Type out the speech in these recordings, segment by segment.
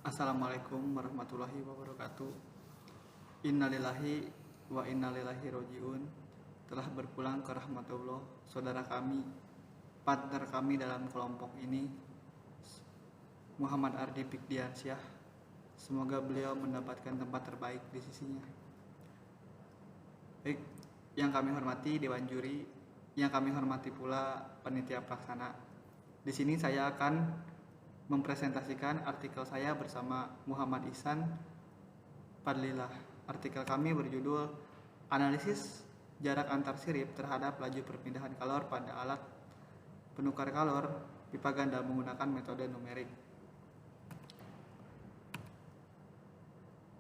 Assalamualaikum warahmatullahi wabarakatuh. Innalillahi wa innalillahi rojiun. Telah berpulang ke rahmatullah saudara kami, partner kami dalam kelompok ini, Muhammad Ardi Fikdiansyah. Semoga beliau mendapatkan tempat terbaik di sisinya. Baik, yang kami hormati Dewan Juri, yang kami hormati pula panitia pelaksana. Di sini saya akan mempresentasikan artikel saya bersama Muhammad Ihsan Fadlilah. Artikel kami berjudul Analisis Jarak Antar Sirip terhadap Laju Perpindahan Kalor pada Alat Penukar Kalor Pipa Ganda menggunakan metode numerik.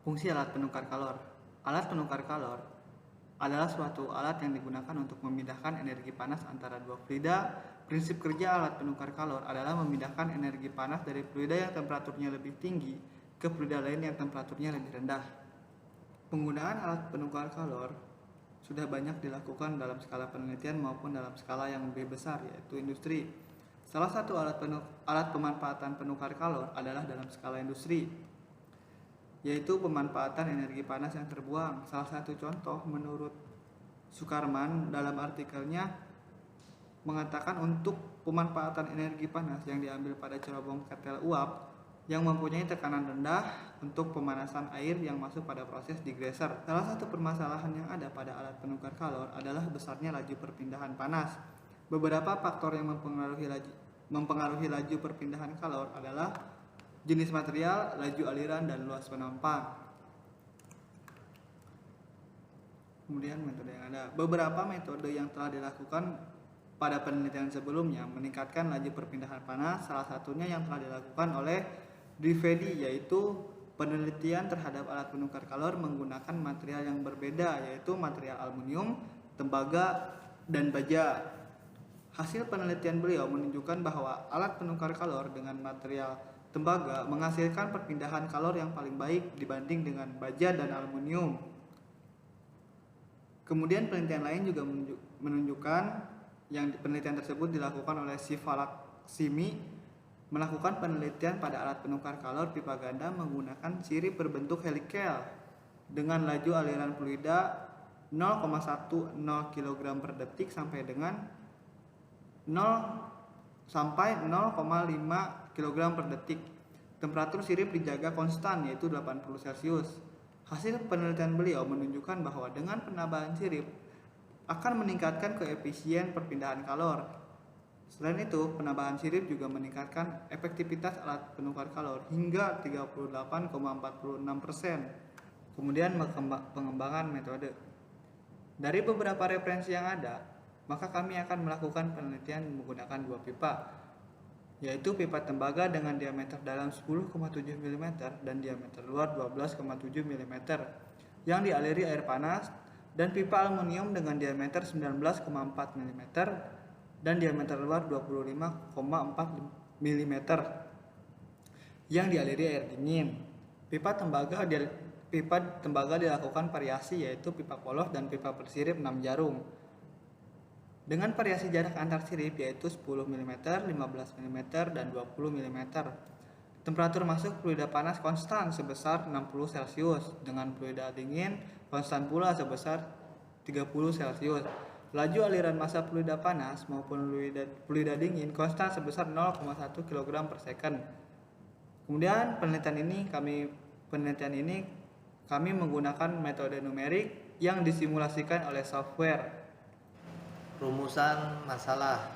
Fungsi alat penukar kalor. Alat penukar kalor adalah suatu alat yang digunakan untuk memindahkan energi panas antara dua fluida. Prinsip kerja alat penukar kalor adalah memindahkan energi panas dari fluida yang temperaturnya lebih tinggi ke fluida lain yang temperaturnya lebih rendah. Penggunaan alat penukar kalor sudah banyak dilakukan dalam skala penelitian maupun dalam skala yang lebih besar, yaitu industri. Salah satu alat pemanfaatan penukar kalor adalah dalam skala industri, yaitu pemanfaatan energi panas yang terbuang. Salah satu contoh menurut Sukarman dalam artikelnya mengatakan untuk pemanfaatan energi panas yang diambil pada cerobong ketel uap yang mempunyai tekanan rendah untuk pemanasan air yang masuk pada proses digreser. Salah satu permasalahan yang ada pada alat penukar kalor adalah besarnya laju perpindahan panas. Beberapa faktor yang mempengaruhi laju perpindahan kalor adalah jenis material, laju aliran, dan luas penampang. Kemudian metode yang ada. Beberapa metode yang telah dilakukan pada penelitian sebelumnya meningkatkan laju perpindahan panas. Salah satunya yang telah dilakukan oleh Dwivedi, yaitu penelitian terhadap alat penukar kalor menggunakan material yang berbeda, yaitu material aluminium, tembaga, dan baja. Hasil penelitian beliau menunjukkan bahwa alat penukar kalor dengan material tembaga menghasilkan perpindahan kalor yang paling baik dibanding dengan baja dan aluminium. Kemudian penelitian lain juga menunjukkan yang penelitian tersebut dilakukan oleh Sivalak Simi, melakukan penelitian pada alat penukar kalor pipa ganda menggunakan sirip berbentuk helikel dengan laju aliran fluida 0,10 kg per detik sampai dengan 0 sampai 0,5 kg per detik. Temperatur sirip dijaga konstan, yaitu 80 Celcius. Hasil penelitian beliau menunjukkan bahwa dengan penambahan sirip akan meningkatkan koefisien perpindahan kalor. Selain itu, penambahan sirip juga meningkatkan efektivitas alat penukar kalor hingga 38,46%. Kemudian pengembangan metode. Dari beberapa referensi yang ada, maka kami akan melakukan penelitian menggunakan dua pipa, yaitu pipa tembaga dengan diameter dalam 10,7 mm dan diameter luar 12,7 mm yang dialiri air panas, dan pipa aluminium dengan diameter 19,4 mm dan diameter luar 25,4 mm yang dialiri air dingin. Pipa tembaga dilakukan variasi, yaitu pipa polos dan pipa bersirip 6 jarum dengan variasi jarak antar sirip, yaitu 10 mm, 15 mm, dan 20 mm. Temperatur masuk fluida panas konstan sebesar 60 Celcius, dengan fluida dingin konstan pula sebesar 30 Celcius. Laju aliran massa fluida panas maupun fluida dingin konstan sebesar 0,1 kg per second. Kemudian penelitian ini kami menggunakan metode numerik yang disimulasikan oleh software. Rumusan masalah.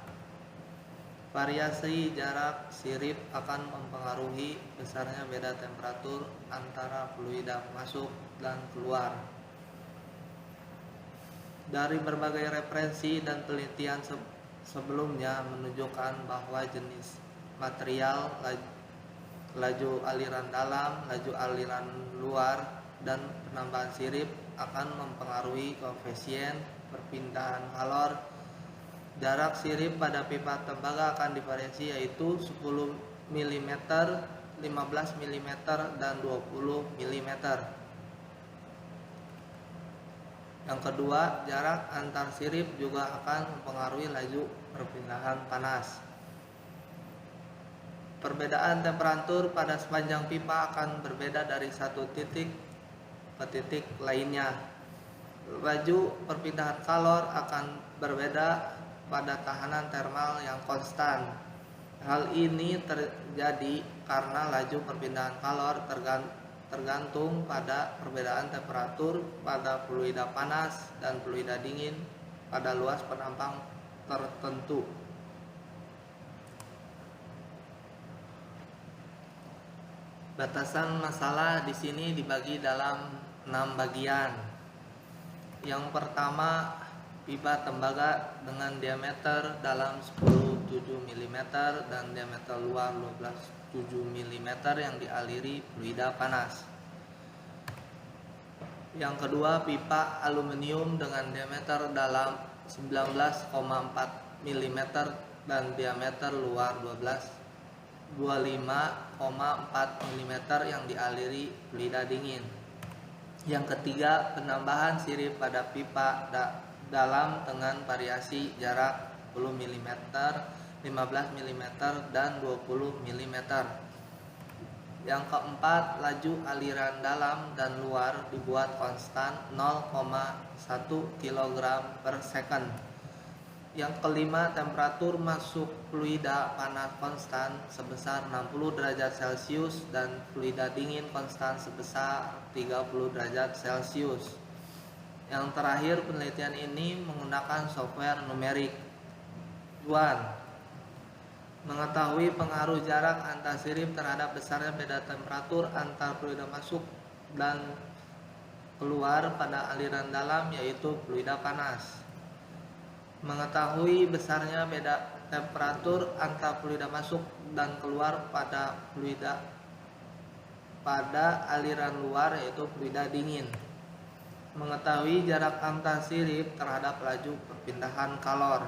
Variasi jarak sirip akan mempengaruhi besarnya beda temperatur antara fluida masuk dan keluar. Dari berbagai referensi dan penelitian sebelumnya menunjukkan bahwa jenis material, laju aliran dalam, laju aliran luar, dan penambahan sirip akan mempengaruhi koefisien perpindahan kalor. Jarak sirip pada pipa tembaga akan divariasi, yaitu 10 mm, 15 mm, dan 20 mm. Yang kedua, jarak antar sirip juga akan mempengaruhi laju perpindahan panas. Perbedaan temperatur pada sepanjang pipa akan berbeda dari satu titik ke titik lainnya. Laju perpindahan kalor akan berbeda pada tekanan termal yang konstan. Hal ini terjadi karena laju perpindahan kalor tergantung pada perbedaan temperatur pada fluida panas dan fluida dingin pada luas penampang tertentu. Batasan masalah di sini dibagi dalam 6 bagian. Yang pertama, pipa tembaga dengan diameter dalam 10,7 mm dan diameter luar 12,7 mm yang dialiri fluida panas. Yang kedua, pipa aluminium dengan diameter dalam 19,4 mm dan diameter luar 25,4 mm yang dialiri fluida dingin. Yang ketiga, penambahan sirip pada pipa dalam dengan variasi jarak 10 mm, 15 mm, dan 20 mm. Yang keempat, laju aliran dalam dan luar dibuat konstan 0,1 kg per second. Yang kelima, temperatur masuk fluida panas konstan sebesar 60 derajat Celcius dan fluida dingin konstan sebesar 30 derajat Celcius. Yang terakhir, penelitian ini menggunakan software numerik. 1. Mengetahui pengaruh jarak antar sirip terhadap besarnya beda temperatur antar fluida masuk dan keluar pada aliran dalam, yaitu fluida panas. Mengetahui besarnya beda temperatur antar fluida masuk dan keluar pada aliran luar, yaitu fluida dingin. Mengetahui jarak antar sirip terhadap laju perpindahan kalor.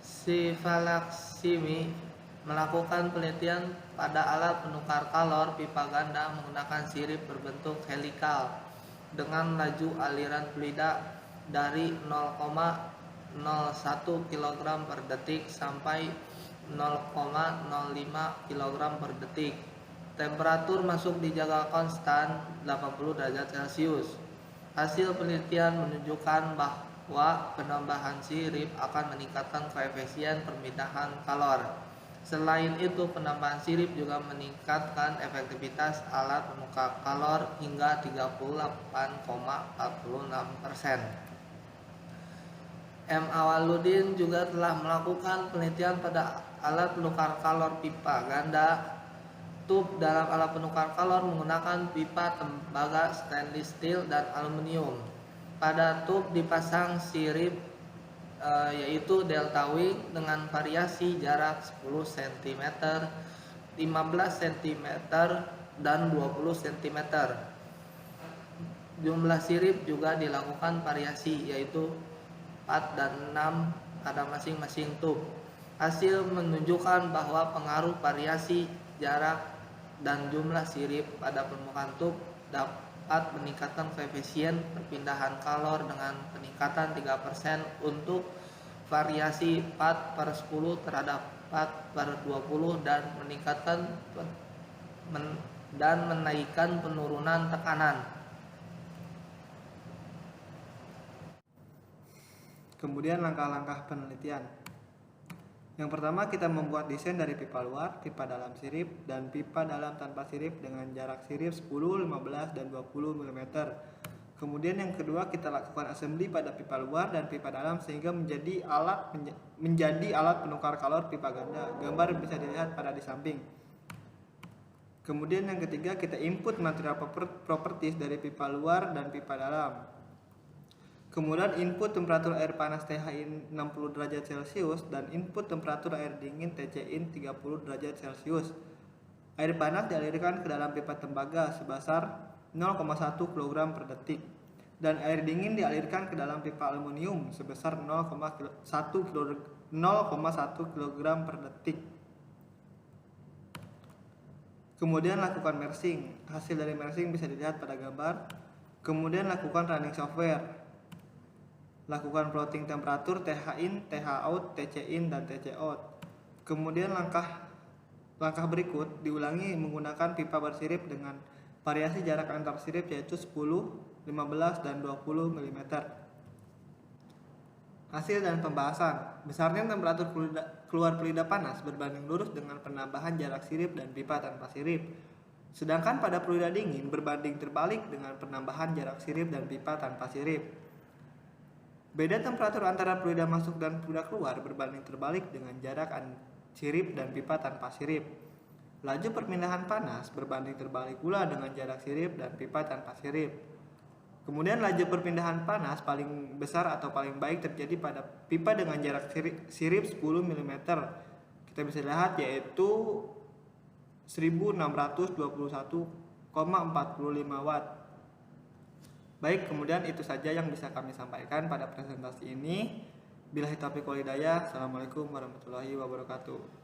Sifalaksimi melakukan penelitian pada alat penukar kalor pipa ganda menggunakan sirip berbentuk helikal dengan laju aliran fluida dari 0,01 kg per detik sampai 0,05 kg per detik. Temperatur masuk dijaga konstan 80 derajat Celcius. Hasil penelitian menunjukkan bahwa penambahan sirip akan meningkatkan koefisien perpindahan kalor. Selain itu, penambahan sirip juga meningkatkan efektivitas alat penukar kalor hingga 38,46%. M. Awaludin juga telah melakukan penelitian pada alat penukar kalor pipa ganda. Tub dalam alat penukar kalor menggunakan pipa tembaga stainless steel dan aluminium. Pada tub dipasang sirip yaitu delta wing dengan variasi jarak 10 cm, 15 cm, dan 20 cm. Jumlah sirip juga dilakukan variasi yaitu 4 dan 6 pada masing-masing tub. Hasil menunjukkan bahwa pengaruh variasi jarak dan jumlah sirip pada permukaan tub dapat meningkatkan koefisien perpindahan kalor dengan peningkatan 3% untuk variasi 4/10 terhadap 4/20 dan menaikkan penurunan tekanan. Kemudian langkah-langkah penelitian. Yang pertama, kita membuat desain dari pipa luar, pipa dalam sirip, dan pipa dalam tanpa sirip dengan jarak sirip 10, 15, dan 20 mm. Kemudian yang kedua, kita lakukan assembly pada pipa luar dan pipa dalam sehingga menjadi alat penukar kalor pipa ganda. Gambar bisa dilihat pada di samping. Kemudian yang ketiga, kita input material properties dari pipa luar dan pipa dalam. Kemudian input temperatur air panas TH-in 60 derajat Celcius dan input temperatur air dingin TC-in 30 derajat Celcius. Air panas dialirkan ke dalam pipa tembaga sebesar 0,1 kg per detik dan air dingin dialirkan ke dalam pipa aluminium sebesar 0,1 kg per detik. Kemudian lakukan mersing. Hasil dari mersing bisa dilihat pada gambar. Kemudian lakukan running software. Lakukan plotting temperatur TH in, TH out, TC in, dan TC out. Kemudian langkah berikut diulangi menggunakan pipa bersirip dengan variasi jarak antar sirip yaitu 10, 15, dan 20 mm. Hasil dan pembahasan. Besarnya temperatur keluar pelida panas berbanding lurus dengan penambahan jarak sirip dan pipa tanpa sirip. Sedangkan pada pelida dingin berbanding terbalik dengan penambahan jarak sirip dan pipa tanpa sirip. Beda temperatur antara pelida masuk dan pelida keluar berbanding terbalik dengan jarak sirip dan pipa tanpa sirip. Laju perpindahan panas berbanding terbalik pula dengan jarak sirip dan pipa tanpa sirip. Kemudian laju perpindahan panas paling besar atau paling baik terjadi pada pipa dengan jarak sirip 10 mm. Kita bisa lihat yaitu 1621,45 watt. Baik, kemudian itu saja yang bisa kami sampaikan pada presentasi ini. Billahi taufiq wal hidayah. Assalamualaikum warahmatullahi wabarakatuh.